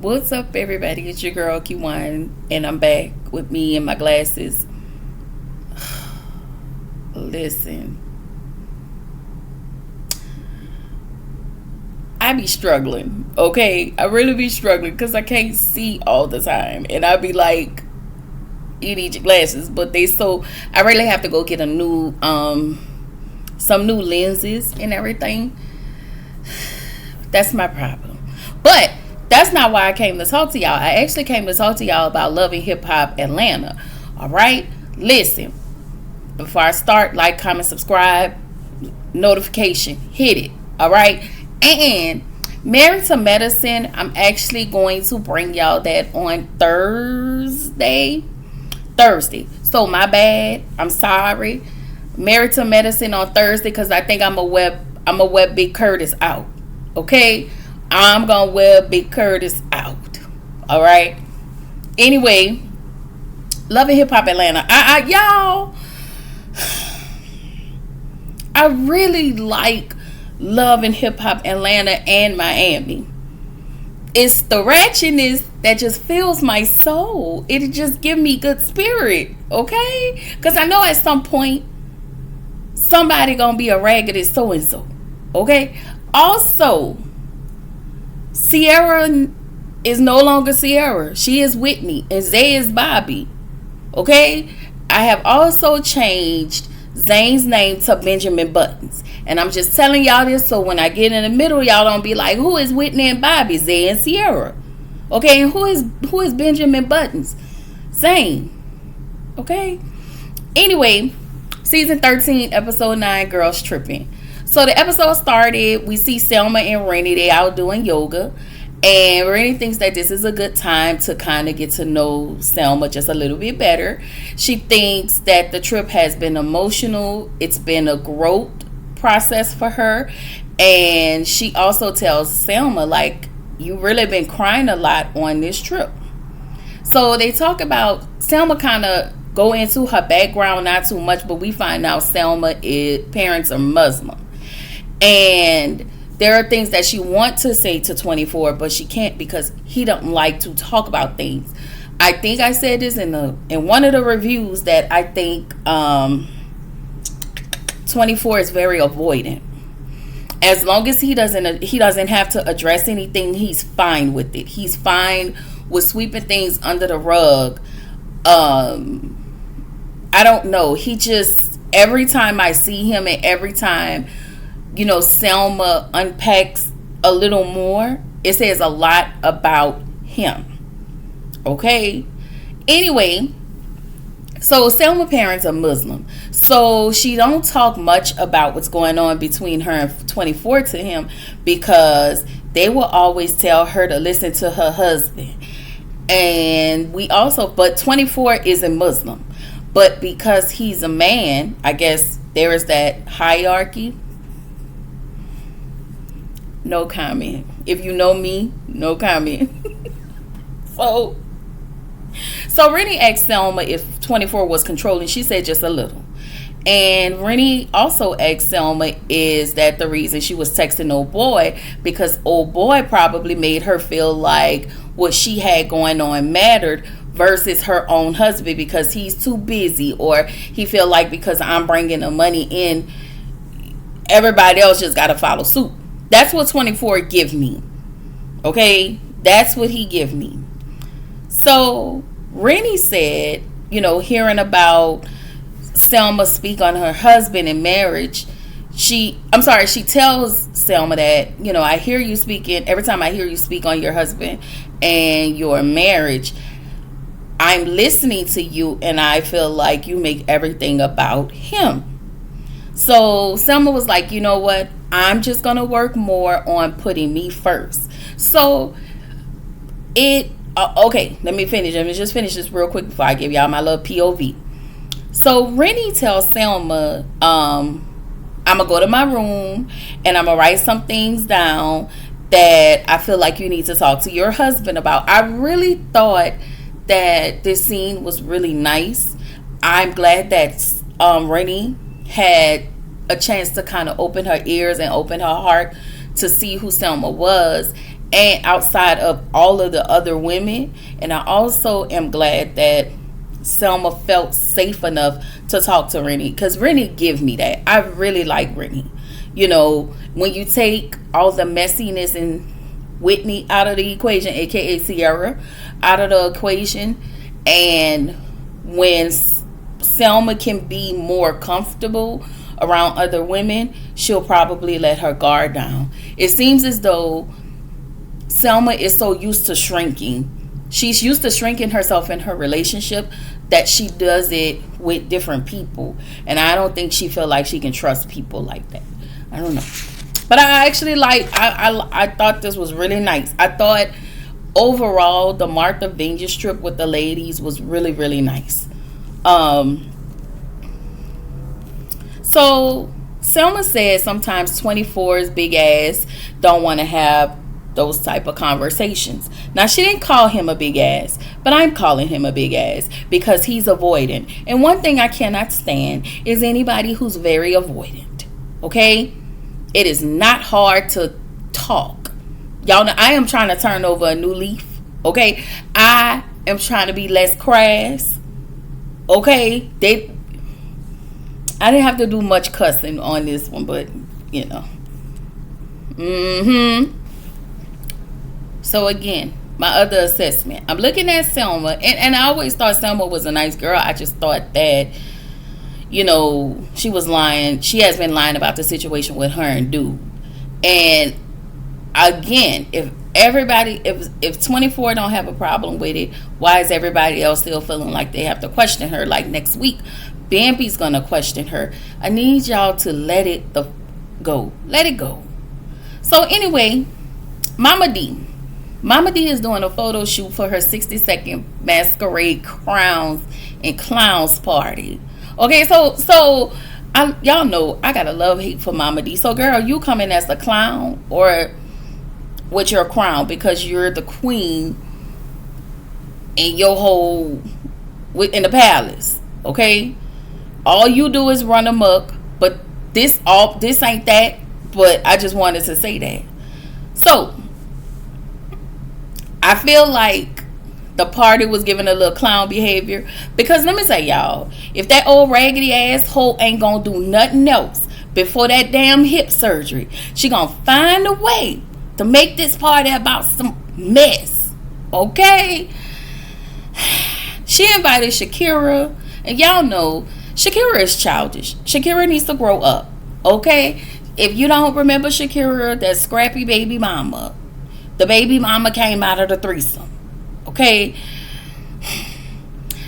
What's up, everybody? It's your girl Q1, and I'm back with me and my glasses. Listen, I be struggling, okay? I really be struggling because I can't see all the time, and I be like, you need your glasses, but they so I really have to go get a new some new lenses and everything. That's my problem. But that's not why I came to talk to y'all. I actually came to talk to y'all about Loving Hip Hop Atlanta. All right? Listen, before I start, like, comment, subscribe, notification, hit it. All right? And Married to Medicine, I'm actually going to bring y'all that on Thursday. So my bad. I'm sorry. Married to Medicine on Thursday because I think I'm a web Big Curtis out. Okay? I'm gonna wear Big Curtis out. All right. Anyway, Loving Hip Hop Atlanta. Y'all, I really like Loving Hip Hop Atlanta and Miami. It's the ratchetness that just fills my soul. It just give me good spirit. Okay, because I know at some point somebody gonna be a raggedy so and so. Okay. Also, Sierra is no longer Sierra. She is Whitney, and Zay is Bobby. Okay? I have also changed Zane's name to Benjamin Buttons. And I'm just telling y'all this so when I get in the middle, y'all don't be like, who is Whitney and Bobby? Zay and Sierra. Okay? And who is Benjamin Buttons? Zane. Okay? Anyway, season 13, episode 9, Girls Trippin'. So the episode started, we see Selma and Rennie, they out doing yoga. And Rennie thinks that this is a good time to kind of get to know Selma just a little bit better. She thinks that the trip has been emotional. It's been a growth process for her. And she also tells Selma, like, you really been crying a lot on this trip. So they talk about, Selma kind of go into her background, not too much, but we find out Selma's parents are Muslim. And there are things that she wants to say to 24, but she can't because he don't like to talk about things. I think I said this in one of the reviews that I think 24 is very avoidant. As long as he doesn't have to address anything, he's fine with it. He's fine with sweeping things under the rug. I don't know. He just, every time I see him and every time Selma unpacks a little more, it says a lot about him. Okay? Anyway, so Selma parents are Muslim. So she don't talk much about what's going on between her and 24 to him because they will always tell her to listen to her husband. And but 24 isn't Muslim. But because he's a man, I guess there is that hierarchy. No comment. If you know me, no comment. So Rennie asked Selma if 24 was controlling. She said just a little. And Rennie also asked Selma, is that the reason she was texting old boy? Because old boy probably made her feel like what she had going on mattered versus her own husband because he's too busy, or he feel like because I'm bringing the money in, everybody else just got to follow suit. That's what 24 give me. Okay? That's what he give me. So, Rennie said, hearing about Selma speak on her husband and marriage, she tells Selma that, I hear you speaking, every time I hear you speak on your husband and your marriage, I'm listening to you and I feel like you make everything about him. So Selma was like, you know what? I'm just going to work more on putting me first. So okay, let me just finish this real quick before I give y'all my little POV. So Rennie tells Selma, I'm going to go to my room and I'm going to write some things down that I feel like you need to talk to your husband about. I really thought that this scene was really nice. I'm glad that Rennie had a chance to kind of open her ears and open her heart to see who Selma was. and outside of all of the other women. And I also am glad that Selma felt safe enough to talk to Rennie, because Rennie give me that. I really like Rennie. You know, when you take all the messiness and Whitney out of the equation, aka Sierra, out of the equation, and when Selma can be more comfortable around other women, she'll probably let her guard down. It seems as though Selma is so used to shrinking. She's used to shrinking herself in her relationship that she does it with different people. And I don't think she feel like she can trust people like that. I don't know. But I actually I thought this was really nice. I thought overall the Martha Vineyard trip with the ladies was really, really nice. So Selma said sometimes 24's big ass don't want to have those type of conversations. Now, she didn't call him a big ass, but I'm calling him a big ass because he's avoidant. And one thing I cannot stand is anybody who's very avoidant. Okay? It is not hard to talk. Y'all know I am trying to turn over a new leaf. Okay? I am trying to be less crass. Okay? I didn't have to do much cussing on this one, but you know. So again, my other assessment. I'm looking at Selma, and I always thought Selma was a nice girl. I just thought that, you know, she was lying. She has been lying about the situation with her and dude. And again, if 24 don't have a problem with it, why is everybody else still feeling like they have to question her? Like next week, Bambi's gonna question her. I need y'all to let it go. Let it go. So anyway, Mama D is doing a photo shoot for her 60-second masquerade crowns and clowns party. Okay, so y'all know I got a love-hate for Mama D. So girl, you coming as a clown or with your crown because you're the queen in your whole in the palace. Okay, all you do is run amok. But this ain't that. But I just wanted to say that. So I feel like the party was giving a little clown behavior. Because let me say, y'all, if that old raggedy asshole ain't gonna do nothing else before that damn hip surgery, she gonna find a way to make this party about some mess. Okay? She invited Shakira. And y'all know, Shakira is childish. Shakira needs to grow up. Okay? If you don't remember Shakira, that scrappy baby mama. The baby mama came out of the threesome. Okay?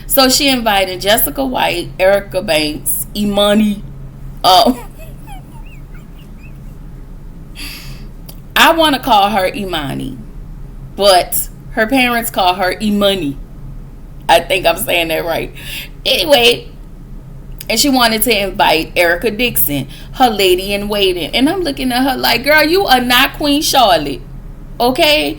So she invited Jessica White, Erica Banks, Imani. I want to call her Imani. But her parents call her Imani. I think I'm saying that right. Anyway, and she wanted to invite Erica Dixon, her lady in waiting. And I'm looking at her like, girl, you are not Queen Charlotte. Okay?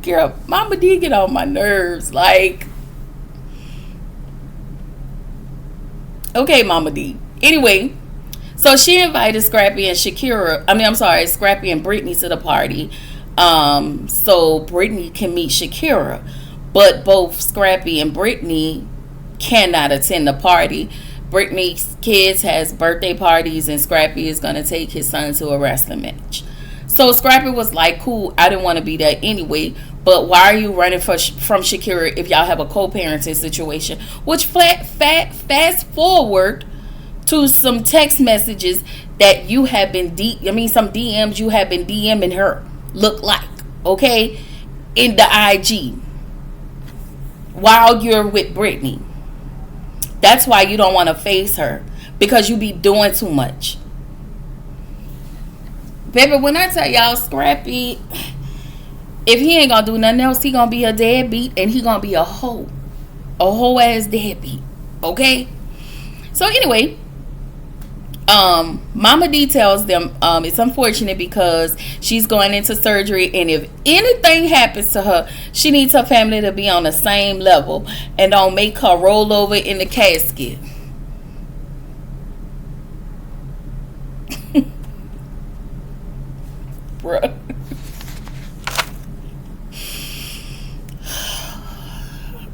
Girl, Mama D get on my nerves. Like, okay, Mama D. Anyway, so she invited Scrappy and Scrappy and Brittany to the party. So Brittany can meet Shakira. But both Scrappy and Brittany cannot attend the party. Brittany's kids has birthday parties and Scrappy is going to take his son to a wrestling match. So Scrappy was like, cool, I didn't want to be there anyway, but why are you running from Shakira if y'all have a co-parenting situation? Which fast forward to some text messages that you have been some DMs you have been DMing her look like, okay, in the IG while you're with Brittany. That's why you don't want to face her, because you be doing too much. Baby, when I tell y'all, Scrappy, if he ain't gonna do nothing else, he gonna be a deadbeat, and he gonna be a hoe ass deadbeat. Okay? So anyway, Mama D tells them it's unfortunate because she's going into surgery, and if anything happens to her, she needs her family to be on the same level and don't make her roll over in the casket. Bruh.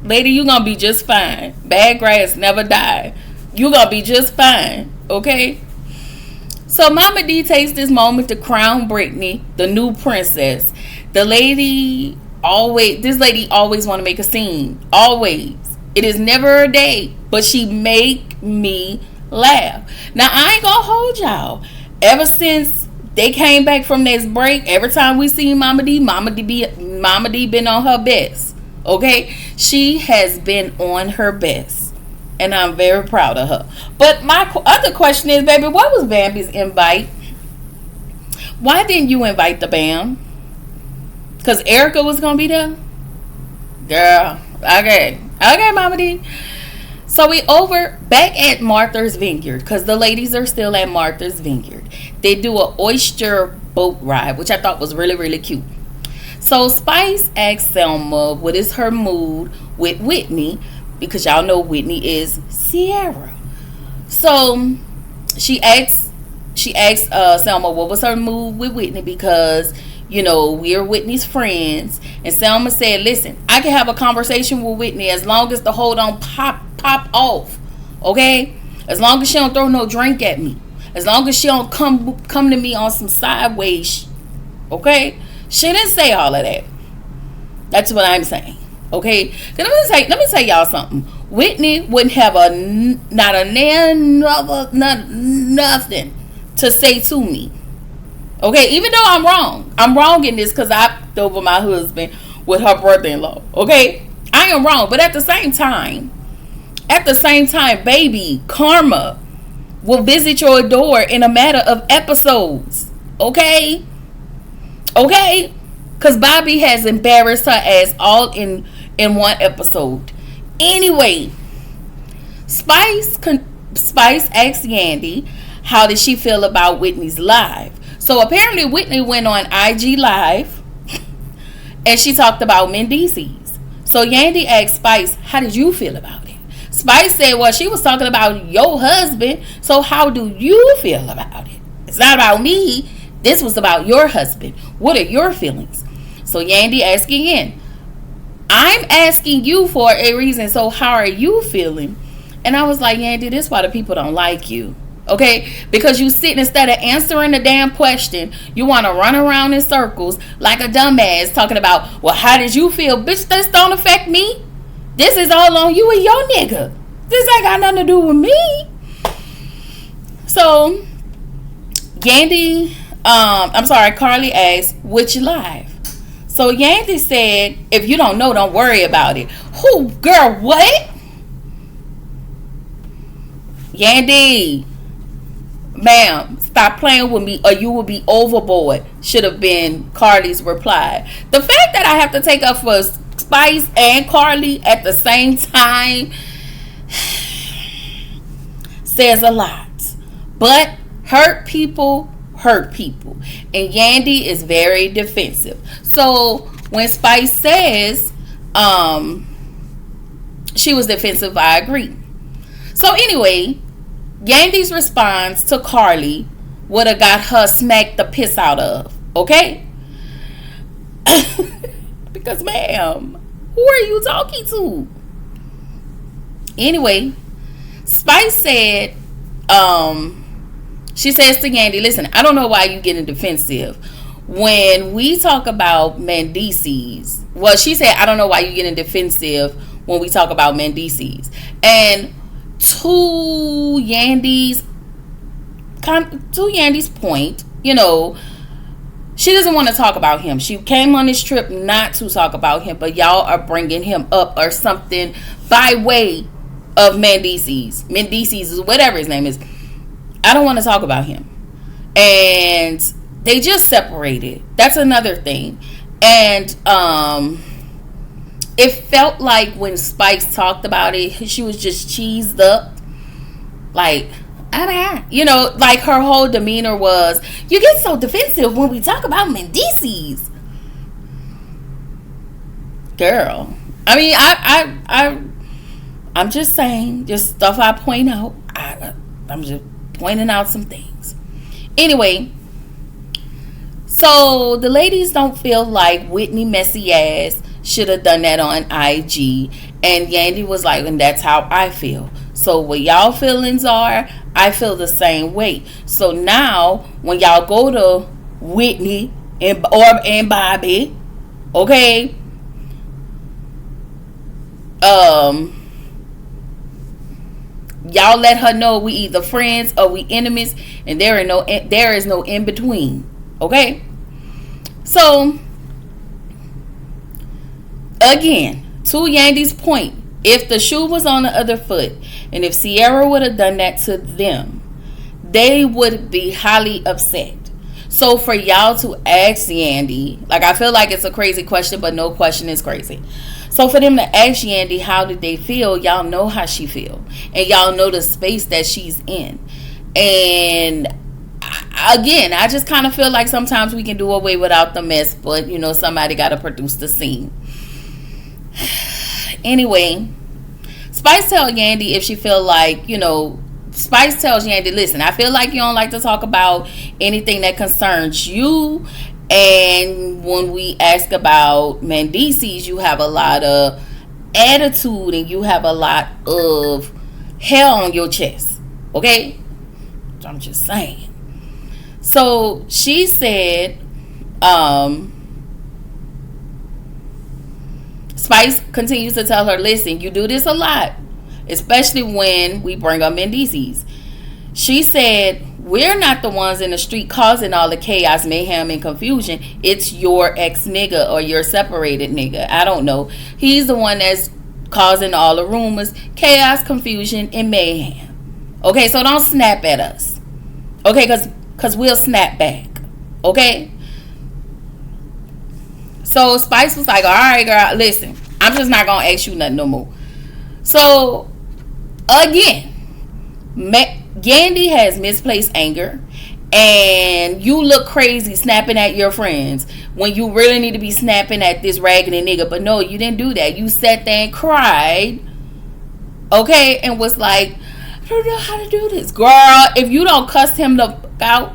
Lady, you gonna be just fine. Bad grass never die. You gonna be just fine, okay? So Mama D takes this moment to crown Brittany the new princess. This lady always want to make a scene. Always. It is never a day, but she make me laugh. Now I ain't gonna hold y'all. Ever since they came back from this break, every time we see Mama D been on her best. Okay? She has been on her best. And I'm very proud of her. But my other question is, baby, what was Bambi's invite? Why didn't you invite the Bam? Because Erica was going to be there? Girl. Okay, Mama D. So we back at Martha's Vineyard, because the ladies are still at Martha's Vineyard. They do an oyster boat ride, which I thought was really, really cute. So Spice asked Selma what is her mood with Whitney, because y'all know Whitney is Sierra. So she asked Selma what was her mood with Whitney, because we're Whitney's friends. And Selma said, listen, I can have a conversation with Whitney as long as the hold on pop off. Okay? As long as she don't throw no drink at me. As long as she don't come to me on some sideways. Okay? She didn't say all of that. That's what I'm saying. Okay? Let me tell y'all something. Whitney wouldn't have nothing to say to me. Okay, even though I'm wrong. I'm wrong in this because I fucked over my husband with her brother-in-law. Okay? I am wrong. But at the same time, baby, karma will visit your door in a matter of episodes. Okay? Okay? Because Bobby has embarrassed her ass all in one episode. Anyway, Spice asked Yandy how did she feel about Whitney's live. So apparently Whitney went on IG Live and she talked about Mendices. So Yandy asked Spice, how did you feel about it? Spice said, well, she was talking about your husband. So how do you feel about it? It's not about me. This was about your husband. What are your feelings? So Yandy asked again, I'm asking you for a reason. So how are you feeling? And I was like, Yandy, this is why the people don't like you. Okay, because you sit instead of answering the damn question, you want to run around in circles like a dumbass talking about, well, how did you feel? Bitch, this don't affect me. This is all on you and your nigga. This ain't got nothing to do with me. So, Carly asked, which live? So Yandy said, if you don't know, don't worry about it. Who, girl, what? Yandy, ma'am, stop playing with me or you will be overboard, should have been Carly's reply. The fact that I have to take up for Spice and Carly at the same time says a lot. But hurt people. And Yandy is very defensive. So when Spice says she was defensive, I agree. So anyway, Yandy's response to Carly would have got her smacked the piss out of. Okay? Because, ma'am, who are you talking to? Anyway, Spice said, she says to Yandy, listen, I don't know why you getting defensive. When we talk about Mendices, well, she said, I don't know why you getting defensive when we talk about Mendices. And to Yandy's point, she doesn't want to talk about him. She came on this trip not to talk about him, but y'all are bringing him up or something by way of Mendices, whatever his name is. I don't want to talk about him. And they just separated. That's another thing. And it felt like when Spice talked about it, she was just cheesed up. Like, like her whole demeanor was, you get so defensive when we talk about Mendices. Girl. I mean, I'm just saying, just stuff I point out. I'm just pointing out some things. Anyway, So the ladies don't feel like Whitney messy ass should have done that on IG. And Yandy was like, and that's how I feel. So what y'all feelings are, I feel the same way. So now when y'all go to Whitney and Bobby, okay, y'all let her know we either friends or we enemies, and there is no in between. Okay? So again, to Yandy's point, if the shoe was on the other foot, and if Sierra would have done that to them, they would be highly upset. So for y'all to ask Yandy, like, I feel like it's a crazy question, but no question is crazy. So for them to ask Yandy how did they feel, y'all know how she feel, and y'all know the space that she's in. And again, I just kind of feel like sometimes we can do away without the mess, but you know, somebody got to produce the scene. Anyway, Spice tells Yandy if she feel like, you know, Spice tells Yandy, listen, I feel like you don't like to talk about anything that concerns you. And when we ask about Mendices, you have a lot of attitude and you have a lot of hell on your chest. Okay? I'm just saying. So she said, Spice continues to tell her, listen, you do this a lot, especially when we bring up Mendices. She said, we're not the ones in the street causing all the chaos, mayhem, and confusion. It's your ex-nigga or your separated nigga. I don't know. He's the one that's causing all the rumors, chaos, confusion, and mayhem. Okay, so don't snap at us. Okay, because we'll snap back. Okay? So Spice was like, all right, girl, listen, I'm just not going to ask you nothing no more. So, again, Yandy has misplaced anger, and you look crazy snapping at your friends when you really need to be snapping at this raggedy nigga. But no, you didn't do that. You sat there and cried, okay, and was like, I don't know how to do this. Girl, if you don't cuss him the fuck out,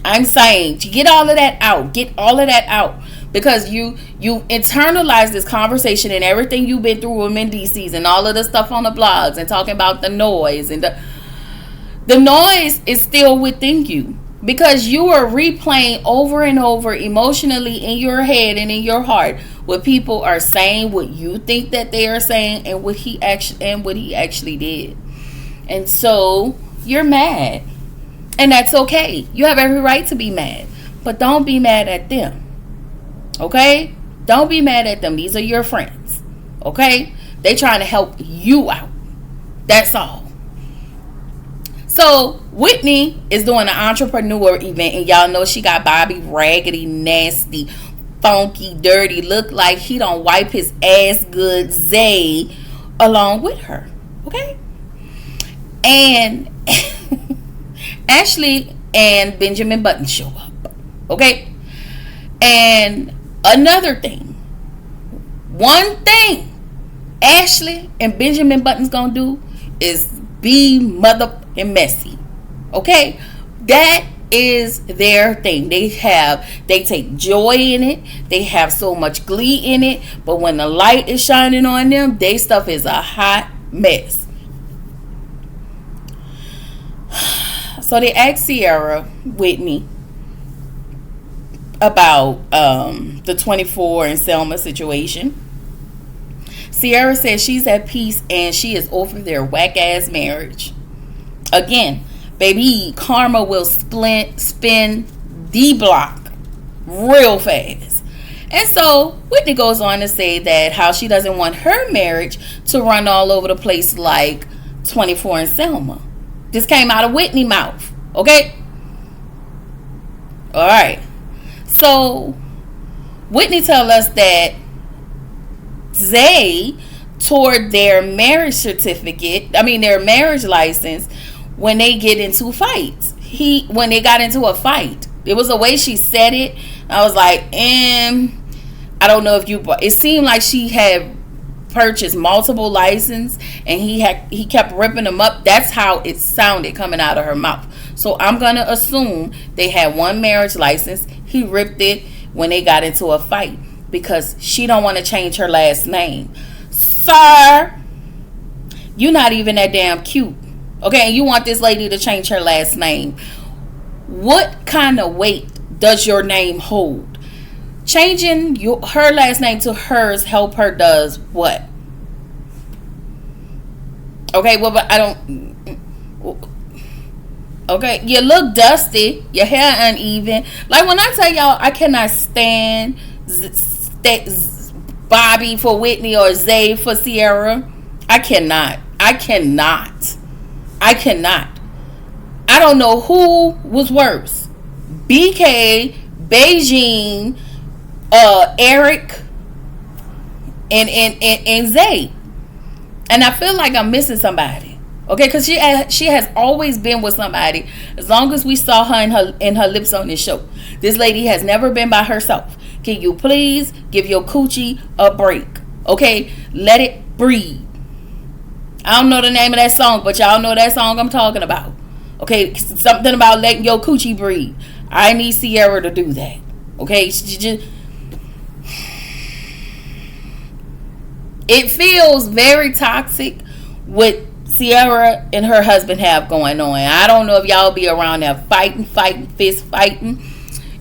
I'm saying, get all of that out. Get all of that out. Because you internalize this conversation and everything you've been through with Mendices and all of the stuff on the blogs and talking about the noise. And the noise is still within you. Because you are replaying over and over emotionally in your head and in your heart what people are saying, what you think that they are saying, and what he actually did. And so you're mad. And that's okay. You have every right to be mad. But don't be mad at them. Okay? Don't be mad at them. These are your friends. Okay? They trying to help you out. That's all. So Whitney is doing an entrepreneur event, and y'all know she got Bobby raggedy, nasty, funky, dirty, look like he don't wipe his ass good Zay along with her. Okay? And Ashley and Benjamin Button show up. Okay? And another thing. One thing Ashley and Benjamin Button's gonna do is be motherfucking messy. Okay? That is their thing. They take joy in it. They have so much glee in it. But when the light is shining on them, their stuff is a hot mess. So they asked Sierra Whitney about the 24 and Selma situation. Sierra says she's at peace and she is over their whack ass marriage. Again, baby, karma will spin the block real fast. And so Whitney goes on to say that how she doesn't want her marriage to run all over the place like 24 and Selma. This came out of Whitney's mouth. Okay? Alright. So Whitney tell us that Zay toward their marriage their marriage license when they get into fights. When they got into a fight. It was the way she said it. I was like, I don't know if it seemed like she had purchased multiple licenses and he kept ripping them up. That's how it sounded coming out of her mouth. So I'm going to assume they had one marriage license. He ripped it when they got into a fight because she don't want to change her last name. Sir, you're not even that damn cute. Okay, and you want this lady to change her last name. What kind of weight does your name hold? Changing her last name to hers help her does what? Okay, well, but I don't. Okay, you look dusty. Your hair uneven. Like when I tell y'all, I cannot stand Bobby for Whitney or Zay for Sierra. I cannot. I don't know who was worse. BK, Beijing, Eric, and Zay. And I feel like I'm missing somebody. Okay, because she has always been with somebody as long as we saw her in her lips on this show. This lady has never been by herself. Can you please give your coochie a break? Okay, let it breathe. I don't know the name of that song, but y'all know that song I'm talking about. Okay, something about letting your coochie breathe. I need Sierra to do that. Okay, it feels very toxic what Sierra and her husband have going on. I don't know if y'all be around there fighting, fist fighting.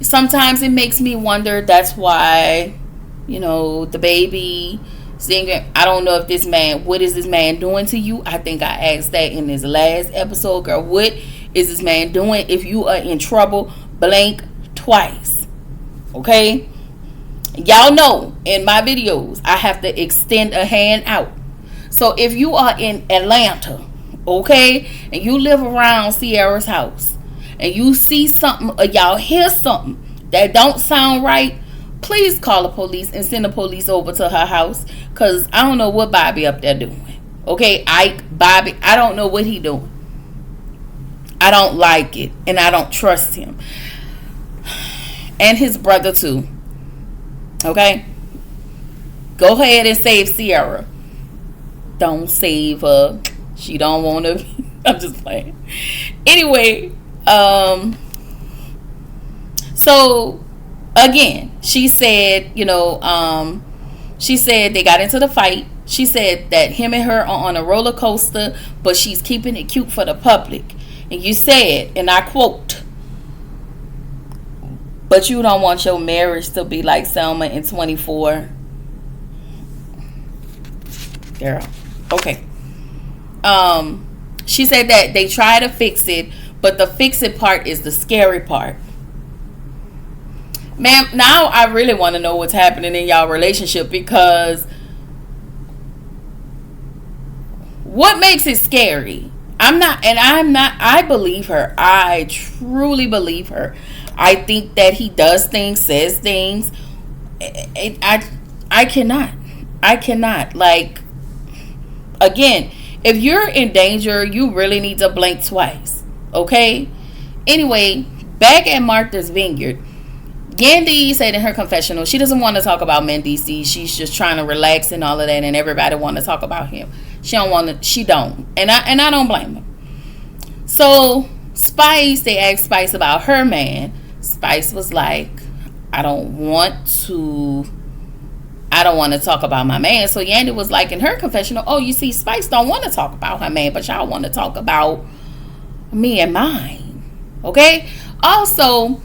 Sometimes it makes me wonder. That's why, the baby singer. I don't know if this man, what is this man doing to you? I think I asked that in this last episode, girl. What is this man doing? If you are in trouble, blink twice. Okay? Y'all know in my videos, I have to extend a hand out. So if you are in Atlanta, okay, and you live around Sierra's house, and you see something or y'all hear something that don't sound right, please call the police and send the police over to her house. Because I don't know what Bobby up there doing. Okay, Bobby, I don't know what he doing. I don't like it. And I don't trust him. And his brother too. Okay? Go ahead and save Sierra. Don't save her. She don't want to. I'm just playing. Anyway, so again, she said, she said they got into the fight. She said that him and her are on a roller coaster, but she's keeping it cute for the public. And you said, and I quote, "But you don't want your marriage to be like Selma in 24. Girl. Okay. She said that they try to fix it, but the fix it part is the scary part. Ma'am, now I really want to know what's happening in y'all relationship, because what makes it scary? I believe her. I truly believe her. I think that he does things, says things. I cannot. Like, again, if you're in danger, you really need to blink twice. Okay? Anyway, back at Martha's Vineyard, Yandy said in her confessional she doesn't want to talk about Mendici. She's just trying to relax and all of that, and everybody want to talk about him. She don't. And I don't blame her. So Spice, they asked Spice about her man. Spice was like, I don't want to talk about my man. So Yandy was like in her confessional, oh, you see, Spice don't want to talk about her man, but y'all want to talk about me and mine. Okay? Also,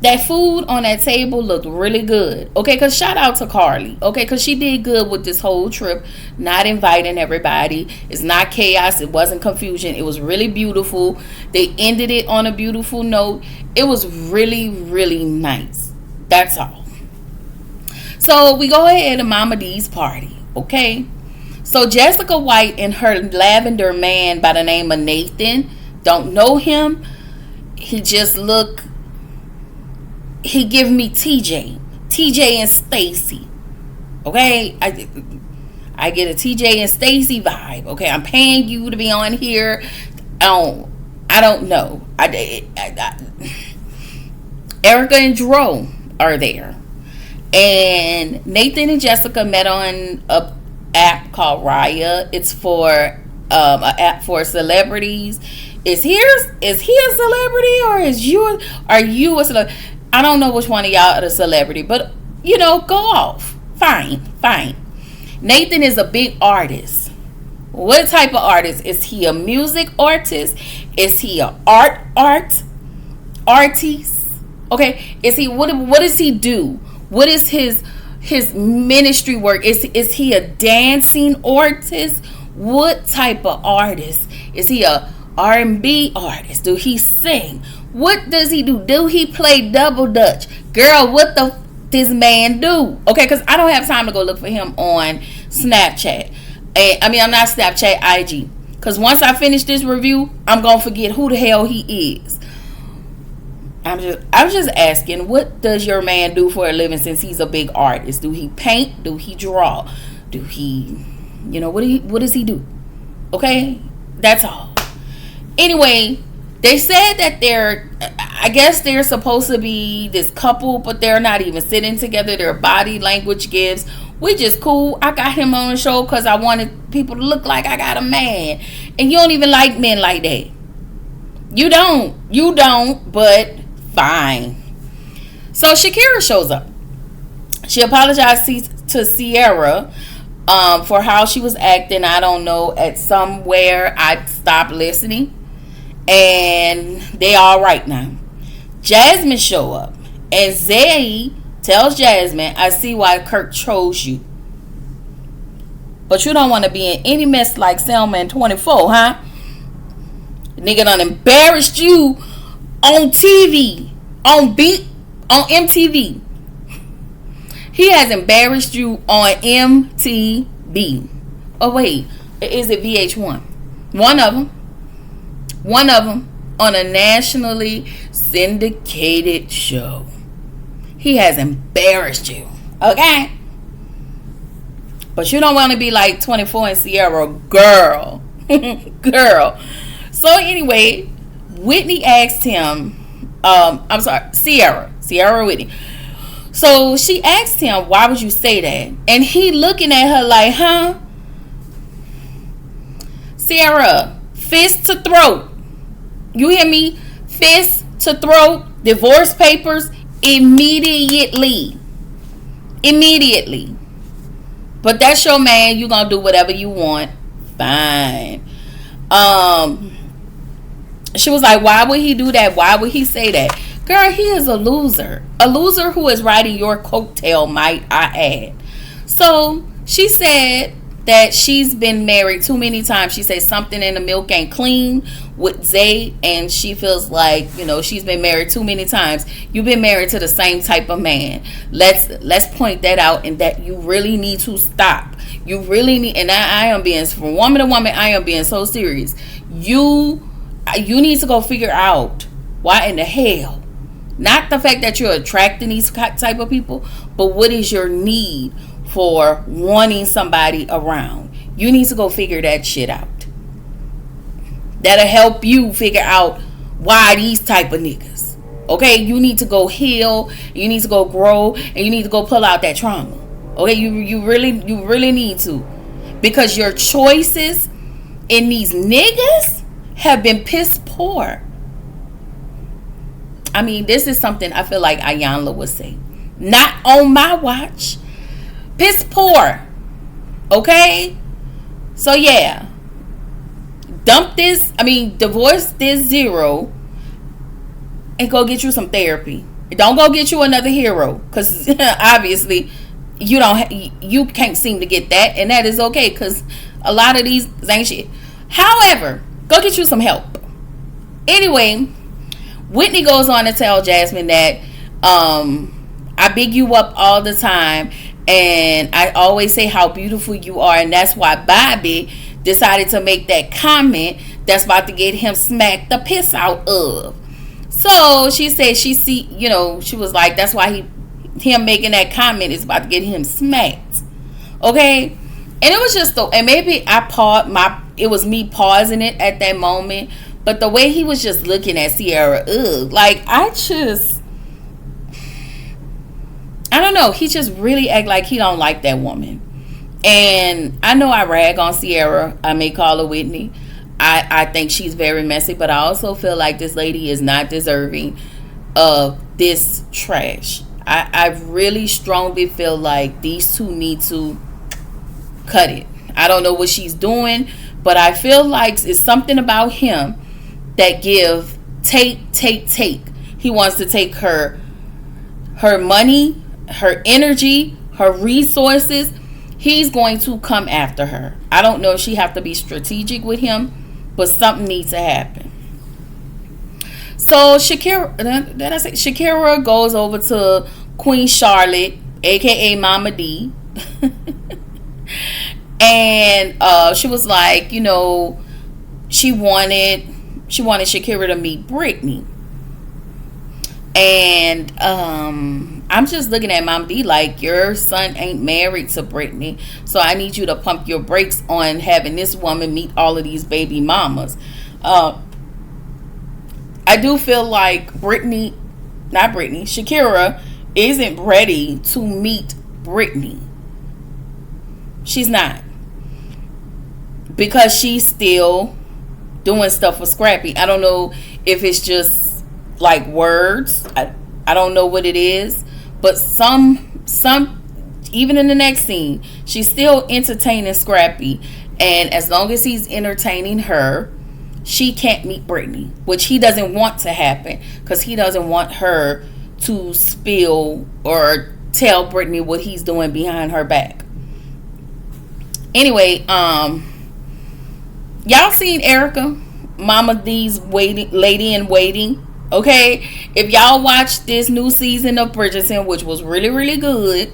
that food on that table looked really good. Okay, because shout out to Carly. Okay, because she did good with this whole trip. Not inviting everybody. It's not chaos. It wasn't confusion. It was really beautiful. They ended it on a beautiful note. It was really, really nice. That's all. So we go ahead to Mama D's party. Okay. So Jessica White and her lavender man by the name of Nathan. Don't know him. He just look. He give me TJ and Stacy. Okay, I get a TJ and Stacy vibe. Okay, I'm paying you to be on here. I don't know. Erica and Dro are there, and Nathan and Jessica met on a app called Raya. It's for an app for celebrities, Is he a celebrity, or are you a celebrity? I don't know which one of y'all are the celebrity, but go off. Fine. Nathan is a big artist. What type of artist? Is he a music artist? Is he a artist? Okay. Is he what does he do? What is his ministry work? Is he a dancing artist? What type of artist? Is he a R&B artist? Do he sing? What does he do? Do he play double dutch? Girl, what the this man do? Okay, because I don't have time to go look for him on Snapchat. I'm not Snapchat, IG. Because once I finish this review, I'm going to forget who the hell he is. I'm just asking, what does your man do for a living since he's a big artist? Do he paint? Do he draw? Do he, what does he do? Okay? That's all. Anyway, they said that I guess they're supposed to be this couple, but they're not even sitting together. Their body language gives, which is cool. I got him on the show because I wanted people to look like I got a man. And you don't even like men like that. You don't, but fine. So Shakira shows up. She apologized to Sierra for how she was acting. I don't know. At somewhere I stopped listening. And they all right now. Jasmine show up. And Zay tells Jasmine, I see why Kirk chose you. But you don't want to be in any mess like Selma in 24, huh? Nigga done embarrassed you on TV. On MTV. He has embarrassed you on MTV. Oh, wait. Is it VH1? One of them on a nationally syndicated show. He has embarrassed you. Okay? But you don't want to be like 24 and Sierra. Girl. So anyway, Whitney asked him, Sierra Whitney. So she asked him, why would you say that? And he looking at her like, huh? Sierra, fist to throat. You hear me? Fist to throat. Divorce papers immediately. But that's your man. You gonna do whatever you want. Fine. She was like, why would he do that? Why would he say that? Girl, he is a loser. A loser who is riding your coattail, might I add. So she said that she's been married too many times. She said something in the milk ain't clean with Zay, and she feels like, she's been married too many times. You've been married to the same type of man. Let's point that out, and that you really need to stop. You really need, and I am being, from woman to woman, I am being so serious. You need to go figure out why in the hell. Not the fact that you're attracting these type of people, but what is your need for wanting somebody around? You need to go figure that shit out. That'll help you figure out why these type of niggas. Okay, you need to go heal, you need to go grow, and you need to go pull out that trauma. Okay, you really need to, because your choices in these niggas have been piss poor. I mean, this is something I feel like Ayanla would say. Not on my watch. Piss poor. Okay? So yeah. Divorce this zero and go get you some therapy. Don't go get you another hero, because obviously you can't seem to get that, and that is okay, because a lot of these ain't shit. However, go get you some help. Anyway, Whitney goes on to tell Jasmine that I big you up all the time, and I always say how beautiful you are, and that's why Bobby decided to make that comment that's about to get him smacked the piss out of. So she said she was like, that's why him making that comment is about to get him smacked. Okay? And it was just and maybe it was me pausing it at that moment, but the way he was just looking at Sierra, like I don't know, he just really act like he don't like that woman. And I know I rag on Sierra. I may call her Whitney. I think she's very messy, but I also feel like this lady is not deserving of this trash. I really strongly feel like these two need to cut it. I don't know what she's doing, but I feel like it's something about him that give, take. He wants to take her money, her energy, her resources. He's going to come after her. I don't know if she have to be strategic with him, but something needs to happen. So Shakira goes over to Queen Charlotte, aka Mama D. And she was like, you know, she wanted Shakira to meet Britney. And I'm just looking at Mama D like, your son ain't married to Britney, so I need you to pump your brakes on having this woman meet all of these baby mamas. I do feel like Shakira isn't ready to meet Britney. She's not. Because she's still doing stuff with Scrappy. I don't know if it's just like words. I don't know what it is. But some even in the next scene, she's still entertaining Scrappy. And as long as he's entertaining her, she can't meet Britney, which he doesn't want to happen, because he doesn't want her to spill or tell Britney what he's doing behind her back. Anyway, y'all seen Erica, Mama D's lady in waiting? Okay, if y'all watched this new season of Bridgerton, which was really, really good,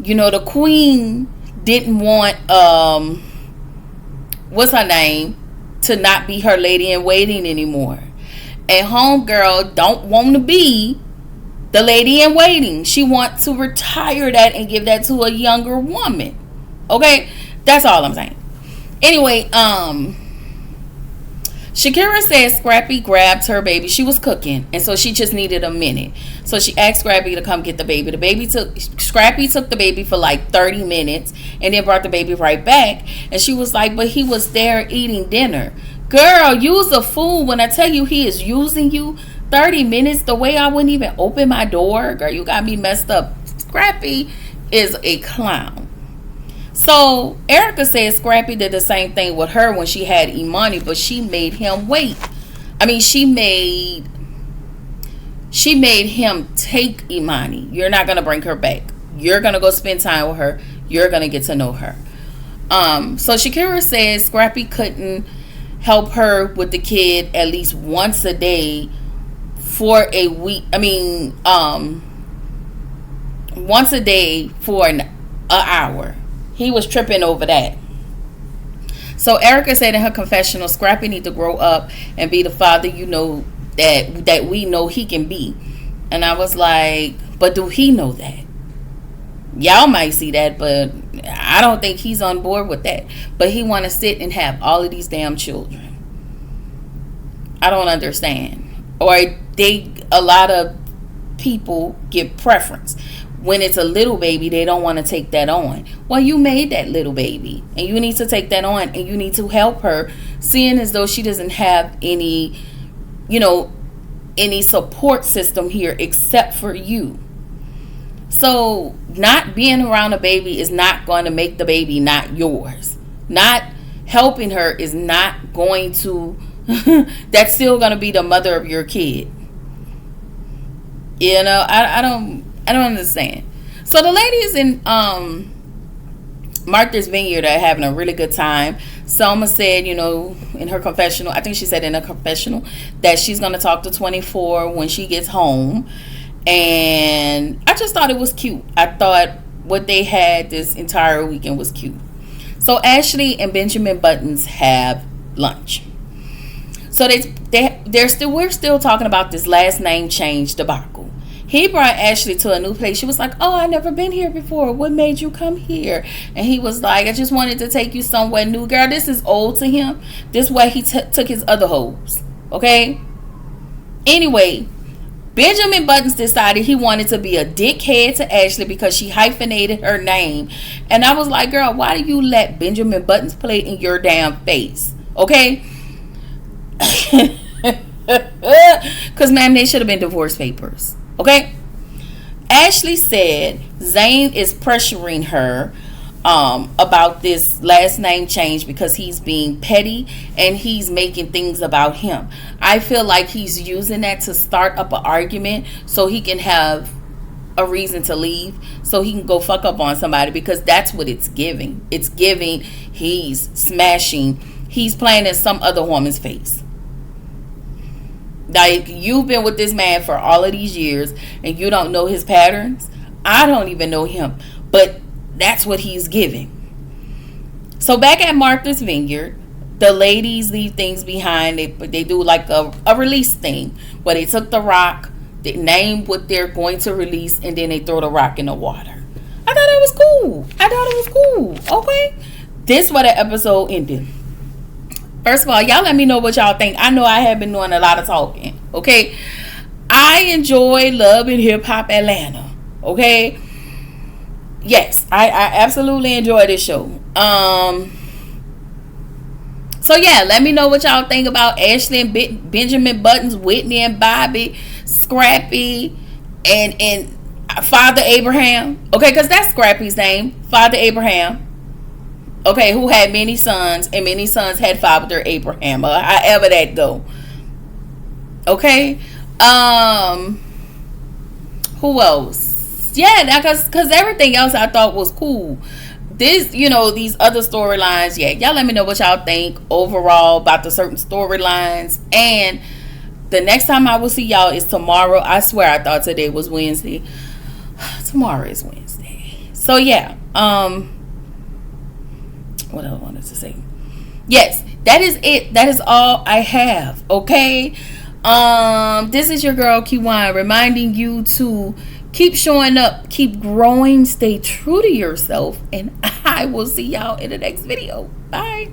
you know, the queen didn't want what's her name to not be her lady in waiting anymore. And homegirl don't want to be the lady in waiting. She wants to retire that and give that to a younger woman. Okay, that's all I'm saying. Anyway, Shakira said Scrappy grabbed her baby. She was cooking, and so she just needed a minute. So she asked Scrappy to come get the baby. Scrappy took the baby for like 30 minutes and then brought the baby right back. And she was like, but he was there eating dinner. Girl, use a fool when I tell you he is using you. 30 minutes, the way I wouldn't even open my door. Girl, you got me messed up. Scrappy is a clown. So Erica said Scrappy did the same thing with her when she had Imani, but she made him wait. I mean, she made him take Imani. You're not gonna bring her back. You're gonna go spend time with her. You're gonna get to know her. So Shakira says Scrappy couldn't help her with the kid at least once a day for a week. I mean, once a day for an hour. He was tripping over that. So Erica said in her confessional, Scrappy need to grow up and be the father, you know, that we know he can be. And I was like, but do he know that? Y'all might see that, but I don't think he's on board with that. But he want to sit and have all of these damn children. I don't understand. Or a lot of people give preference. When it's a little baby, they don't want to take that on. Well, you made that little baby, and you need to take that on, and you need to help her, seeing as though she doesn't have any, you know, any support system here except for you. So not being around a baby is not going to make the baby not yours. Not helping her is not going to that's still going to be the mother of your kid. You know, I don't understand. So the ladies in Martha's Vineyard are having a really good time. Selma said, you know, in her confessional, I think she said in her confessional that she's going to talk to 24 when she gets home. And I just thought it was cute. I thought what they had this entire weekend was cute. So Ashley and Benjamin Buttons have lunch. So we're still talking about this last name change debacle. He brought Ashley to a new place. She was like, oh, I've never been here before. What made you come here? And he was like, I just wanted to take you somewhere new. Girl, this is old to him. This way he took his other hoes. Okay? Anyway, Benjamin Buttons decided he wanted to be a dickhead to Ashley because she hyphenated her name. And I was like, girl, why do you let Benjamin Buttons play in your damn face? Okay? Because, ma'am, they should have been divorce papers. Okay? Ashley said Zane is pressuring her about this last name change because he's being petty and he's making things about him. I feel like he's using that to start up an argument so he can have a reason to leave, so he can go fuck up on somebody, because that's what it's giving. It's giving he's smashing, he's playing in some other woman's face. Like, you've been with this man for all of these years and you don't know his patterns. I don't even know him, but that's what he's giving. So back at Martha's Vineyard, the ladies leave things behind. They do like a release thing where they took the rock, they named what they're going to release, and then they throw the rock in the water. I thought it was cool. Okay, this where the episode ended. First of all, y'all let me know what y'all think. I know I have been doing a lot of talking. Okay, I enjoy Love and Hip Hop Atlanta. Okay, yes, I absolutely enjoy this show. So yeah, let me know what y'all think about Ashley and Benjamin Buttons, Whitney and Bobby, Scrappy, and Father Abraham. Okay, because that's Scrappy's name, Father Abraham. Okay, who had many sons, and many sons had Father Abraham, or however that go. Okay, who else? Yeah, because everything else I thought was cool. This, these other storylines, yeah, y'all let me know what y'all think overall about the certain storylines. And the next time I will see y'all is tomorrow. I swear I thought today was Wednesday. Tomorrow is Wednesday. So yeah, what else I wanted to say? Yes, that is it. That is all I have. Okay. This is your girl Kiwan reminding you to keep showing up, keep growing, stay true to yourself, and I will see y'all in the next video. Bye.